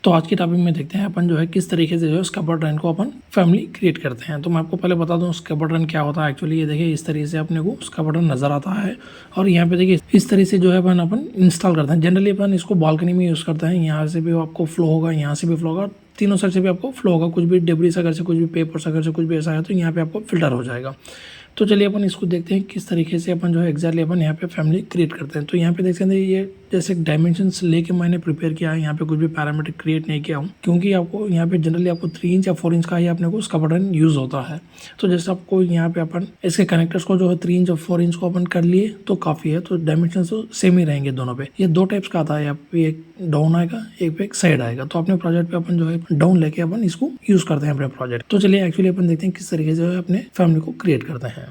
तो आज की टॉपिक में देखते हैं अपन जो है किस तरीके से जो है स्कैपर ड्राइन को अपन फैमिली क्रिएट करते हैं। तो मैं आपको पहले बता दूं स्कैपर ड्राइन क्या होता है। एक्चुअली ये देखिए इस तरीके से अपने को स्कैपर ड्राइन नजर आता है और यहाँ पे देखिए इस तरीके से जो है अपन इंस्टॉल करते हैं। जनरली अपन इसको बालकनी में यूज़ करते हैं। यहाँ से भी आपको फ्लो होगा, यहाँ से भी फ्लो होगा, तीनों साइड से भी आपको फ्लो होगा। कुछ भी डेब्रिस अगर से, कुछ भी पेपर्स अगर से कुछ भी ऐसा है तो यहाँ पे आपको फिल्टर हो जाएगा। तो चलिए अपन इसको देखते हैं किस तरीके से अपन जो है एग्जैक्टली अपन यहाँ पे फैमिली क्रिएट करते हैं। तो यहाँ पे देख सकते हैं ये जैसे डायमेंशंस लेके मैंने प्रिपेयर किया है। यहाँ पे कुछ भी पैरामीटर क्रिएट नहीं किया हूँ क्योंकि आपको यहाँ पे जनरली आपको 3 इंच या 4 इंच का ही अपने को स्कैपर ड्राइन यूज़ होता है। तो जैसे आपको यहाँ पे अपन इसके कनेक्टर्स को जो है 3 इंच और 4 इंच को अपन कर लिए तो काफ़ी है। तो डायमेंशन तो सेम ही रहेंगे दोनों पे। ये 2 टाइप्स का आता है, यहाँ पे एक डाउन आएगा, एक पे एक साइड आएगा। तो अपने प्रोजेक्ट पे अपन जो है डाउन लेके अपन इसको यूज़ करते हैं अपने प्रोजेक्ट। तो चलिए एक्चुअली अपन देखते हैं किस तरीके से जो है अपने फैमिली को क्रिएट करते हैं।